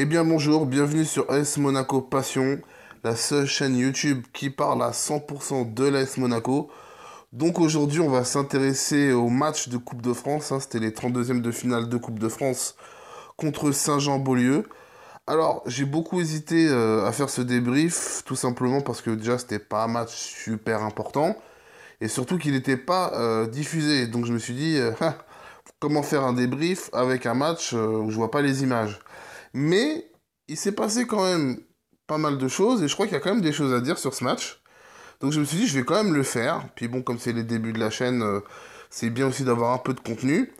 Eh bien bonjour, bienvenue sur AS Monaco Passion, la seule chaîne YouTube qui parle à 100% de l'AS Monaco. Donc aujourd'hui on va s'intéresser au match de Coupe de France, c'était les 32e de finale de Coupe de France contre Saint-Jean-Beaulieu. Alors j'ai beaucoup hésité à faire ce débrief, tout simplement parce que déjà c'était pas un match super important, et surtout qu'il n'était pas diffusé. Donc je me suis dit, comment faire un débrief avec un match où je vois pas les images. Mais il s'est passé quand même pas mal de choses et je crois qu'il y a quand même des choses à dire sur ce match. Donc je me suis dit, je vais quand même le faire. Puis bon, comme c'est les débuts de la chaîne, c'est bien aussi d'avoir un peu de contenu.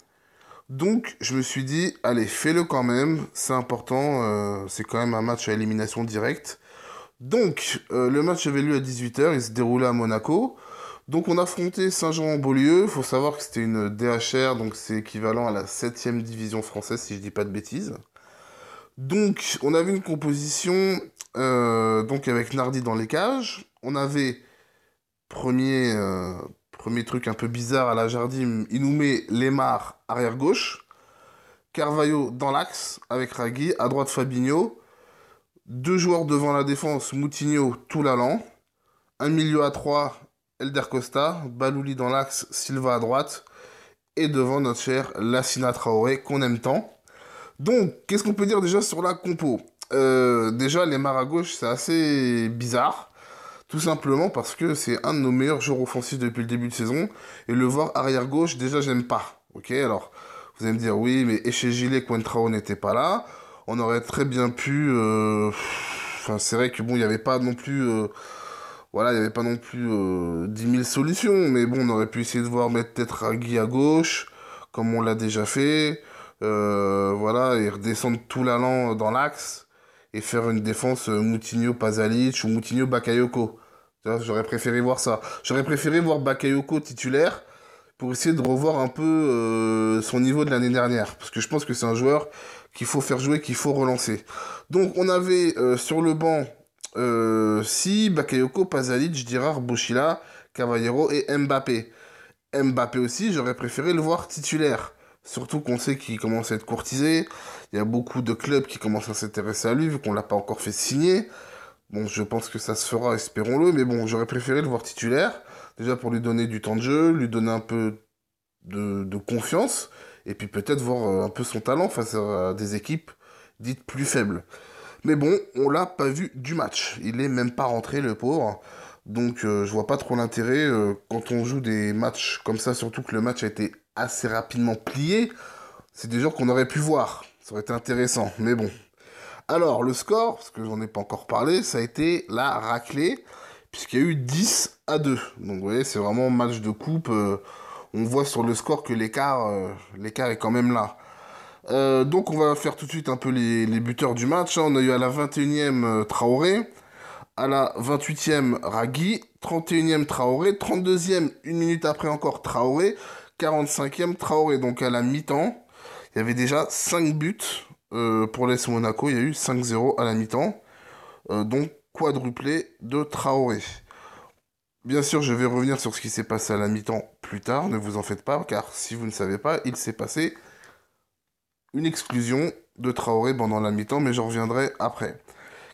Donc je me suis dit, allez, fais-le quand même, c'est important, c'est quand même un match à élimination directe. Donc le match avait lieu à 18 h, il se déroulait à Monaco. Donc on affrontait Saint-Jean-en-Beaulieu, faut savoir que c'était une DHR, donc c'est équivalent à la 7e division française si je dis pas de bêtises. Donc, on avait une composition donc avec Nardi dans les cages. On avait premier, premier truc un peu bizarre à la Jardim, il nous met Lemar arrière gauche, Carvalho dans l'axe avec Ragui, à droite Fabinho, deux joueurs devant la défense, Moutinho, Toulalan, un milieu à trois, Elder Costa, Balouli dans l'axe, Silva à droite, et devant notre cher Lassina Traoré qu'on aime tant. Donc, qu'est-ce qu'on peut dire déjà sur la compo? Déjà, les mains à gauche, c'est assez bizarre. Tout simplement parce que c'est un de nos meilleurs joueurs offensifs depuis le début de saison. Et le voir arrière gauche, déjà, j'aime pas. Ok, alors, vous allez me dire, oui, mais Echegilet, Coentrao n'était pas là. On aurait très bien pu... Enfin, c'est vrai que bon, il n'y avait pas non plus... Voilà, il n'y avait pas non plus 10 000 solutions. Mais bon, on aurait pu essayer de voir mettre peut-être Ragui à gauche, comme on l'a déjà fait. Voilà, et redescendre tout l'allant dans l'axe et faire une défense Moutinho Pasalic ou Moutinho Bakayoko. Tu vois, j'aurais préféré voir ça. J'aurais préféré voir Bakayoko titulaire pour essayer de revoir un peu son niveau de l'année dernière. Parce que je pense que c'est un joueur qu'il faut faire jouer, qu'il faut relancer. Donc on avait sur le banc si Bakayoko, Pasalic, Girard, Bouchila, Cavallero et Mbappé. Mbappé aussi, j'aurais préféré le voir titulaire. Surtout qu'on sait qu'il commence à être courtisé. Il y a beaucoup de clubs qui commencent à s'intéresser à lui, vu qu'on l'a pas encore fait signer. Bon, je pense que ça se fera, espérons-le. Mais bon, j'aurais préféré le voir titulaire. Déjà pour lui donner du temps de jeu, lui donner un peu de confiance. Et puis peut-être voir un peu son talent face à des équipes dites plus faibles. Mais bon, on l'a pas vu du match. Il est même pas rentré, le pauvre. Donc je vois pas trop l'intérêt quand on joue des matchs comme ça, surtout que le match a été assez rapidement plié. C'est des joueurs qu'on aurait pu voir. Ça aurait été intéressant, mais bon. Alors, le score, parce que j'en ai pas encore parlé, ça a été la raclée, puisqu'il y a eu 10-2. Donc vous voyez, c'est vraiment un match de coupe. On voit sur le score que l'écart est quand même là. Donc on va faire tout de suite un peu les buteurs du match. On a eu à la 21e Traoré, à la 28e Ragui, 31e Traoré, 32e, une minute après encore Traoré, 45e Traoré. Donc à la mi-temps, il y avait déjà 5 buts pour l'AS Monaco. Il y a eu 5-0 à la mi-temps. Donc quadruplé de Traoré. Bien sûr, je vais revenir sur ce qui s'est passé à la mi-temps plus tard, ne vous en faites pas, car si vous ne savez pas, il s'est passé une exclusion de Traoré pendant la mi-temps, mais j'en reviendrai après.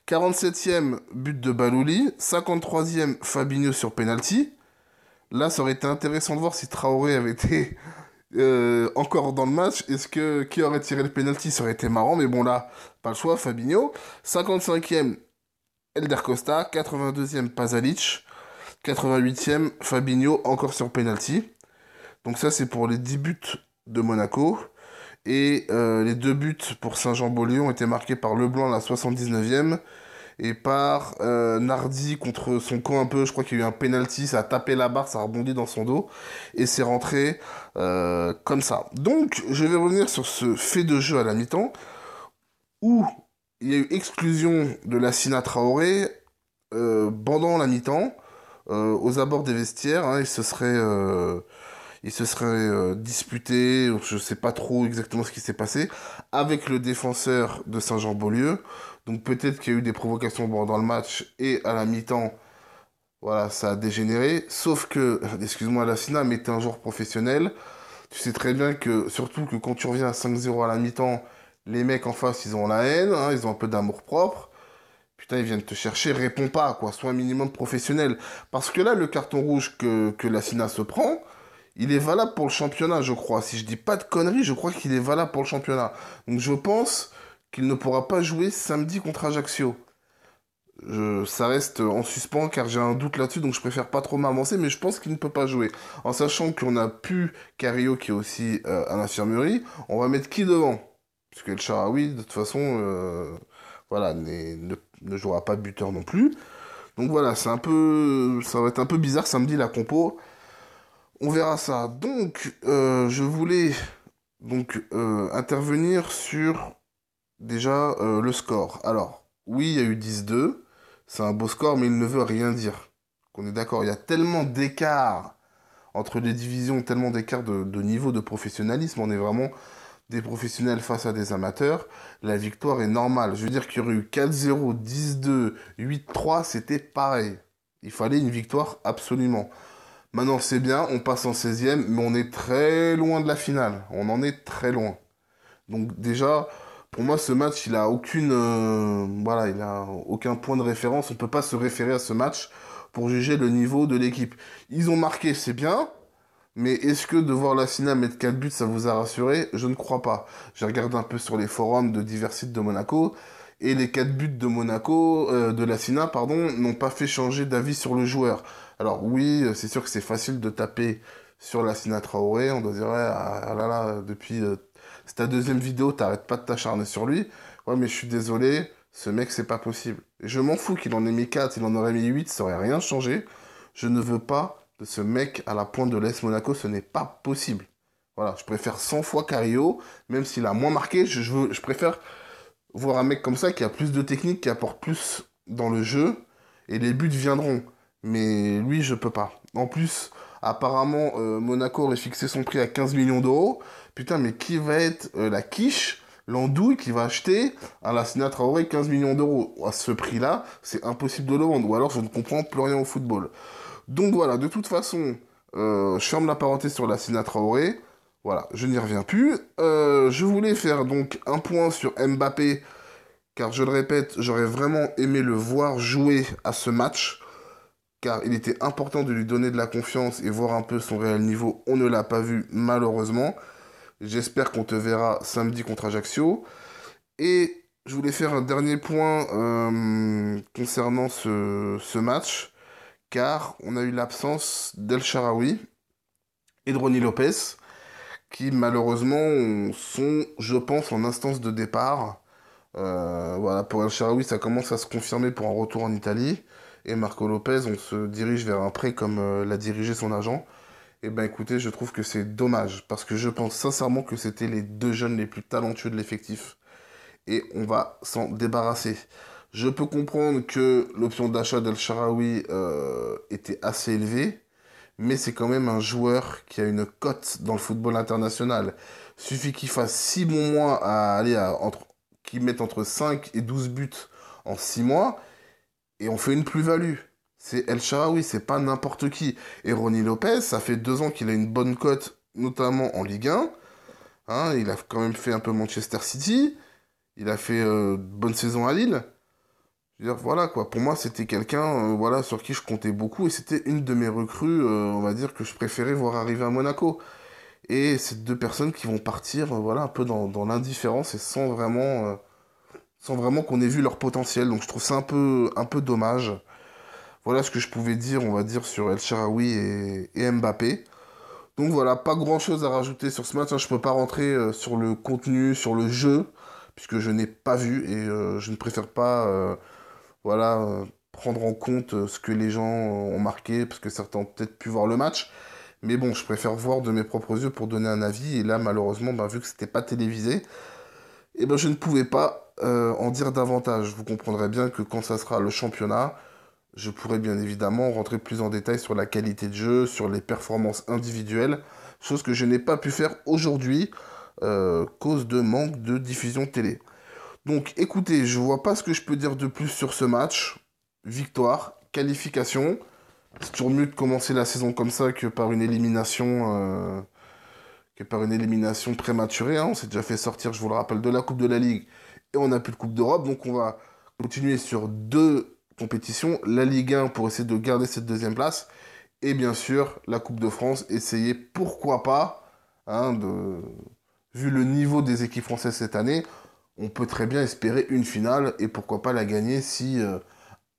47e but de Balouli, 53e Fabinho sur penalty. Là, ça aurait été intéressant de voir si Traoré avait été encore dans le match. Est-ce que qui aurait tiré le penalty? Ça aurait été marrant, mais bon là, pas le choix, Fabinho. 55e Elder Costa, 82e Pasalic, 88e Fabinho encore sur penalty. Donc ça, c'est pour les 10 buts de Monaco. Et les deux buts pour Saint-Jean-Beaulieu ont été marqués par Leblanc à la 79e et par Nardi contre son camp un peu. Je crois qu'il y a eu un penalty, ça a tapé la barre, ça a rebondi dans son dos et c'est rentré comme ça. Donc je vais revenir sur ce fait de jeu à la mi-temps où il y a eu exclusion de Lassina Traoré pendant la mi-temps aux abords des vestiaires. Il se serait disputé, je sais pas trop exactement ce qui s'est passé, avec le défenseur de Saint-Jean-Beaulieu. Donc peut-être qu'il y a eu des provocations pendant le match et à la mi-temps, voilà, ça a dégénéré. Sauf que, excuse-moi Lassina, mais t'es un joueur professionnel. Tu sais très bien que, surtout que quand tu reviens à 5-0 à la mi-temps Les mecs en face, ils ont la haine, hein, ils ont un peu d'amour-propre. Putain, ils viennent te chercher, réponds pas, quoi. Sois un minimum professionnel. Parce que là, le carton rouge que la Sina se prend, il est valable pour le championnat, je crois. Si je dis pas de conneries, je crois qu'il est valable pour le championnat. Donc je pense qu'il ne pourra pas jouer samedi contre Ajaccio. Ça reste en suspens car j'ai un doute là-dessus, donc je préfère pas trop m'avancer, mais je pense qu'il ne peut pas jouer. En sachant qu'on a pu Cario qui est aussi à l'infirmerie, on va mettre qui devant? Parce que El Shaarawy, de toute façon, voilà, ne jouera pas buteur non plus. Donc voilà, ça va être un peu bizarre samedi la compo. On verra ça. Donc, je voulais intervenir sur déjà le score. Alors, oui, il y a eu 10-2. C'est un beau score, mais il ne veut rien dire. On est d'accord, il y a tellement d'écart entre les divisions, tellement d'écart de niveau de professionnalisme. On est vraiment des professionnels face à des amateurs. La victoire est normale. Je veux dire qu'il y aurait eu 4-0, 10-2, 8-3, c'était pareil. Il fallait une victoire absolument. Maintenant, c'est bien, on passe en 16e, mais on est très loin de la finale. On en est très loin. Donc déjà, pour moi, ce match, il a aucune, voilà, il a aucun point de référence. On peut pas se référer à ce match pour juger le niveau de l'équipe. Ils ont marqué, c'est bien, mais est-ce que de voir la Sina mettre 4 buts, ça vous a rassuré? Je ne crois pas. J'ai regardé un peu sur les forums de divers sites de Monaco, et les 4 buts de Monaco, de la Sina, pardon, n'ont pas fait changer d'avis sur le joueur. Alors oui, c'est sûr que c'est facile de taper sur la Sina Traoré. On doit dire, ouais, ah là là, depuis c'est ta deuxième vidéo, t'arrêtes pas de t'acharner sur lui. Ouais, mais je suis désolé, ce mec, c'est pas possible. Et je m'en fous qu'il en ait mis 4, il en aurait mis 8, ça aurait rien changé. Je ne veux pas de ce mec à la pointe de l'AS Monaco, ce n'est pas possible. Voilà, je préfère 100 fois Cario, même s'il a moins marqué, je préfère voir un mec comme ça qui a plus de technique, qui apporte plus dans le jeu, et les buts viendront. Mais lui, je peux pas. En plus, apparemment, Monaco aurait fixé son prix à 15 millions d'euros. Putain, mais qui va être la quiche, l'andouille qui va acheter à la Sina Traoré 15 millions d'euros? À ce prix-là, c'est impossible de le vendre. Ou alors, je ne comprends plus rien au football. Donc voilà, de toute façon, je ferme la parenthèse sur la Sina Traoré. Voilà, je n'y reviens plus. Je voulais faire donc un point sur Mbappé, car je le répète, j'aurais vraiment aimé le voir jouer à ce match, car il était important de lui donner de la confiance et voir un peu son réel niveau. On ne l'a pas vu, malheureusement. J'espère qu'on te verra samedi contre Ajaccio. Et je voulais faire un dernier point concernant ce match, car on a eu l'absence d'El Shaarawy et de Ronny Lopez, qui malheureusement sont, je pense, en instance de départ. Voilà, pour El Shaarawy, ça commence à se confirmer pour un retour en Italie. Et Marco Lopez, on se dirige vers un prêt comme l'a dirigé son agent. Et ben écoutez, je trouve que c'est dommage, parce que je pense sincèrement que c'était les deux jeunes les plus talentueux de l'effectif. Et on va s'en débarrasser. Je peux comprendre que l'option d'achat d'El Shaarawy était assez élevée, mais c'est quand même un joueur qui a une cote dans le football international. Suffit qu'il fasse 6 bons mois à aller qu'il mette entre 5 et 12 buts en 6 mois, et on fait une plus-value. C'est El Shaarawy, c'est pas n'importe qui. Et Ronny Lopez, ça fait 2 ans qu'il a une bonne cote, notamment en Ligue 1. Hein, il a quand même fait un peu Manchester City. Il a fait bonne saison à Lille. Je veux dire, voilà quoi. Pour moi, c'était quelqu'un voilà, sur qui je comptais beaucoup. Et c'était une de mes recrues, on va dire, que je préférais voir arriver à Monaco. Et c'est deux personnes qui vont partir voilà, un peu dans l'indifférence et sans vraiment qu'on ait vu leur potentiel. Donc je trouve ça un peu dommage. Voilà ce que je pouvais dire, on va dire, sur El Shaarawy et Mbappé. Donc voilà, pas grand-chose à rajouter sur ce match, hein. Je peux pas rentrer sur le contenu, sur le jeu, puisque je n'ai pas vu et je ne préfère pas voilà, prendre en compte ce que les gens ont marqué, parce que certains ont peut-être pu voir le match. Mais bon, je préfère voir de mes propres yeux pour donner un avis. Et là, malheureusement, ben, vu que c'était pas télévisé, et ben, je ne pouvais pas en dire davantage. Vous comprendrez bien que quand ça sera le championnat, je pourrais bien évidemment rentrer plus en détail sur la qualité de jeu, sur les performances individuelles, chose que je n'ai pas pu faire aujourd'hui, cause de manque de diffusion télé. Donc écoutez, je vois pas ce que je peux dire de plus sur ce match. Victoire, qualification. C'est toujours mieux de commencer la saison comme ça que par une élimination que par une élimination prématurée. Hein. On s'est déjà fait sortir, je vous le rappelle, de la Coupe de la Ligue et on n'a plus de Coupe d'Europe. Donc on va continuer sur 2 compétitions. La Ligue 1 pour essayer de garder cette deuxième place. Et bien sûr, la Coupe de France, essayer, pourquoi pas, hein, vu le niveau des équipes françaises cette année, on peut très bien espérer une finale et pourquoi pas la gagner si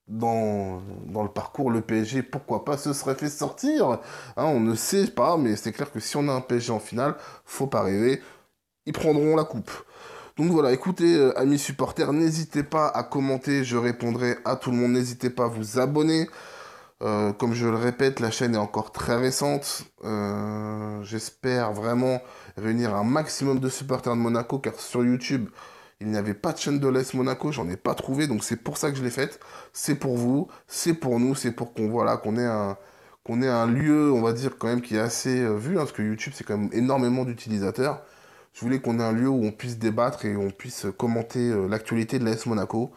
dans le parcours, le PSG, pourquoi pas, se serait fait sortir. Hein, on ne sait pas, mais c'est clair que si on a un PSG en finale, faut pas rêver, ils prendront la coupe. Donc voilà, écoutez, amis supporters, n'hésitez pas à commenter, je répondrai à tout le monde, n'hésitez pas à vous abonner. Comme je le répète, la chaîne est encore très récente. J'espère vraiment réunir un maximum de supporters de Monaco, car sur YouTube, il n'y avait pas de chaîne de l'AS Monaco, j'en ai pas trouvé, donc c'est pour ça que je l'ai faite. C'est pour vous, c'est pour nous, c'est pour qu'on ait un lieu, on va dire quand même qui est assez vu, hein, parce que YouTube c'est quand même énormément d'utilisateurs. Je voulais qu'on ait un lieu où on puisse débattre et on puisse commenter l'actualité de l'AS Monaco.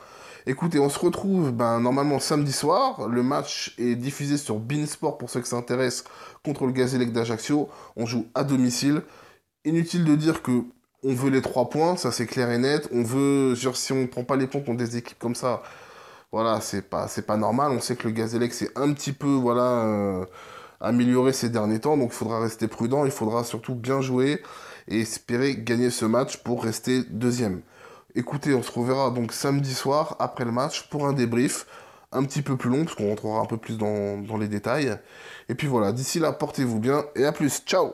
Écoutez, on se retrouve normalement samedi soir. Le match est diffusé sur Beansport pour ceux que ça intéresse contre le Gazélec d'Ajaccio. On joue à domicile. Inutile de dire que on veut les 3 points, ça c'est clair et net. On veut, genre, si on ne prend pas les points contre des équipes comme ça, voilà, c'est pas normal. On sait que le Gazélec c'est un petit peu, voilà, amélioré ces derniers temps. Donc il faudra rester prudent. Il faudra surtout bien jouer et espérer gagner ce match pour rester deuxième. Écoutez, on se reverra donc samedi soir après le match pour un débrief un petit peu plus long, parce qu'on rentrera un peu plus dans les détails. Et puis voilà, d'ici là, portez-vous bien et à plus, ciao!